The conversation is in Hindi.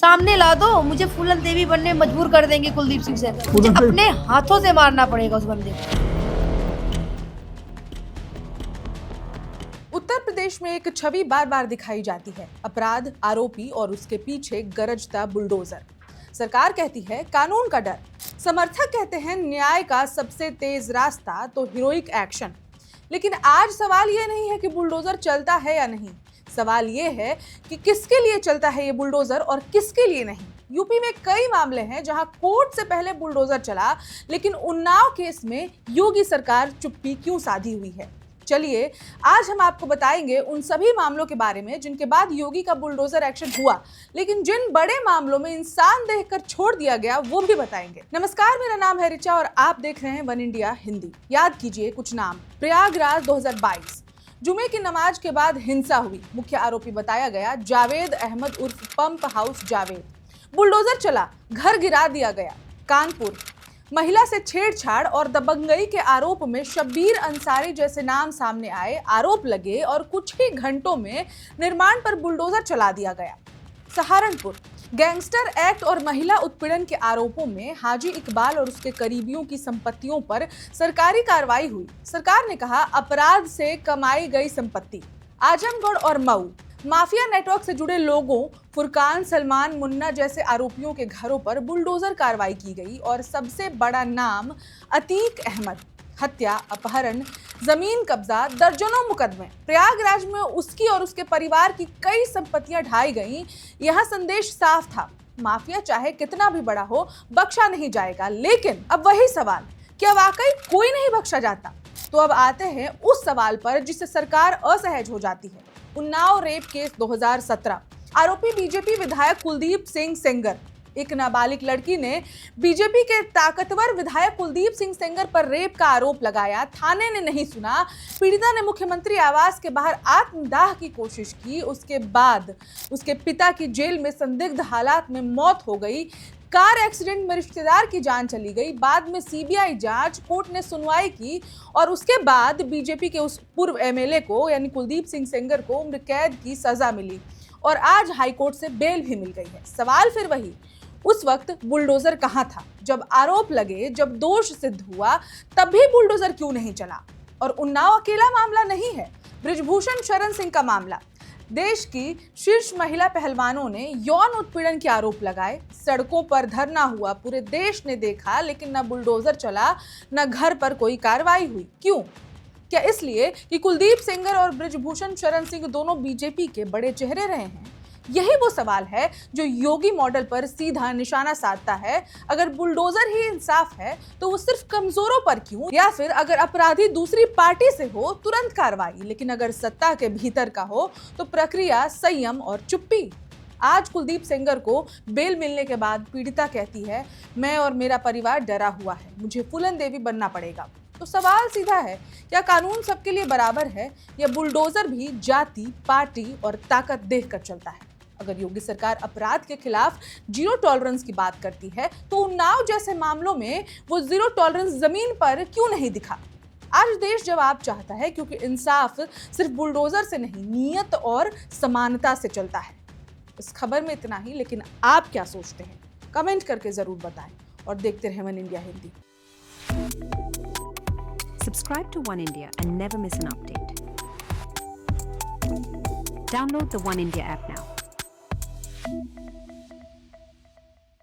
सामने ला दो, मुझे फूलन देवी बनने मजबूर कर देंगे कुलदीप सिंह सेंगर। मुझे अपने हाथों से मारना पड़ेगा उस बंदे को। उत्तर प्रदेश में एक छवि बार बार दिखाई जाती है, अपराध, आरोपी और उसके पीछे गरजता बुलडोजर। सरकार कहती है कानून का डर, समर्थक कहते हैं न्याय का सबसे तेज रास्ता तो हीरोइक एक्शन। लेकिन आज सवाल ये नहीं है कि बुलडोजर चलता है या नहीं, सवाल ये है कि किसके लिए चलता है ये बुलडोजर और किसके लिए नहीं। यूपी में कई मामले हैं जहां कोर्ट से पहले बुलडोजर चला, लेकिन उन्नाव केस में योगी सरकार चुप्पी क्यों साधी हुई है। चलिए आज हम आपको बताएंगे उन सभी मामलों के बारे में जिनके बाद योगी का बुलडोजर एक्शन हुआ, लेकिन जिन बड़े मामलों में इंसान देखकर छोड़ दिया गया वो भी बताएंगे। नमस्कार, मेरा नाम है रिचा और आप देख रहे हैं वन इंडिया हिंदी। याद कीजिए कुछ नाम। प्रयागराज 2022, जुमे की नमाज के बाद हिंसा हुई, मुख्य आरोपी बताया गया जावेद अहमद उर्फ पंप हाउस जावेद। बुलडोजर चला, घर गिरा दिया गया। कानपुर, महिला से छेड़छाड़ और दबंगई के आरोप में शब्बीर अंसारी जैसे नाम सामने आए, आरोप लगे और कुछ ही घंटों में निर्माण पर बुलडोजर चला दिया गया। सहारनपुर, गैंगस्टर एक्ट और महिला उत्पीड़न के आरोपों में हाजी इकबाल और उसके करीबियों की संपत्तियों पर सरकारी कार्रवाई हुई। सरकार ने कहा अपराध से कमाई गई संपत्ति। आजमगढ़ और मऊ, माफिया नेटवर्क से जुड़े लोगों फुरकान, सलमान, मुन्ना जैसे आरोपियों के घरों पर बुलडोजर कार्रवाई की गई और सबसे बड़ा नाम अतीक अहमद, हत्या, अपहरण, जमीन कब्जा, दर्जनों मुकदमे। प्रयागराज में उसकी और उसके परिवार की कई संपत्तियां ढाई गईं। यह संदेश साफ था, माफिया चाहे कितना भी बड़ा हो बख्शा नहीं जाएगा। लेकिन अब वही सवाल, क्या वाकई कोई नहीं बख्शा जाता? तो अब आते हैं उस सवाल पर जिससे सरकार असहज हो जाती है। उन्नाव रेप केस 2017, आरोपी बीजेपी विधायक कुलदीप सिंह सेंगर। एक नाबालिग लड़की ने बीजेपी के ताकतवर विधायक कुलदीप सिंह सेंगर पर रेप का आरोप लगाया। थाने ने नहीं सुना। पीड़िता ने मुख्यमंत्री आवास के बाहर आत्मदाह की कोशिश की। उसके बाद उसके पिता की जेल में संदिग्ध हालात में मौत हो गई। कार एक्सीडेंट में रिश्तेदार की जान चली गई। बाद में सीबीआई जांच, कोर्ट ने सुनवाई की और उसके बाद बीजेपी के उस पूर्व एमएलए को यानी कुलदीप सिंह सेंगर को उम्र कैद की सजा मिली और आज हाईकोर्ट से बेल भी मिल गई है। सवाल फिर वही, उस वक्त बुलडोजर कहां था? जब आरोप लगे, जब दोष सिद्ध हुआ, तब भी बुलडोजर क्यों नहीं चला? और उन्नाव अकेला मामला नहीं है, बृजभूषण शरण सिंह का मामला। देश की शीर्ष महिला पहलवानों ने यौन उत्पीड़न के आरोप लगाए, सड़कों पर धरना हुआ, पूरे देश ने देखा, लेकिन न बुलडोजर चला, न घर पर कोई कार्रवाई हुई। क्यों? क्या इसलिए कि कुलदीप सेंगर और बृजभूषण शरण सिंह दोनों बीजेपी के बड़े चेहरे रहे हैं? यही वो सवाल है जो योगी मॉडल पर सीधा निशाना साधता है। अगर बुलडोजर ही इंसाफ है तो वो सिर्फ कमजोरों पर क्यों? या फिर अगर अपराधी दूसरी पार्टी से हो तुरंत कार्रवाई, लेकिन अगर सत्ता के भीतर का हो तो प्रक्रिया, संयम और चुप्पी। आज कुलदीप सेंगर को बेल मिलने के बाद पीड़िता कहती है मैं और मेरा परिवार डरा हुआ है, मुझे फूलन देवी बनना पड़ेगा। तो सवाल सीधा है, क्या कानून सबके लिए बराबर है या बुलडोजर भी जाति, पार्टी और ताकत देखकर चलता है? अगर योगी सरकार अपराध के खिलाफ जीरो टॉलरेंस की बात करती है तो उन्नाव जैसे मामलों में वो जीरो टॉलरेंस जमीन पर क्यों नहीं दिखा? आज देश जवाब चाहता है, क्योंकि इंसाफ सिर्फ बुलडोजर से नहीं, नियत और समानता से चलता है। इस खबर में इतना ही, लेकिन आप क्या सोचते हैं कमेंट करके जरूर बताएं और देखते रहें one India Hindi. Subscribe to One India and never miss an update. Download the One India app now.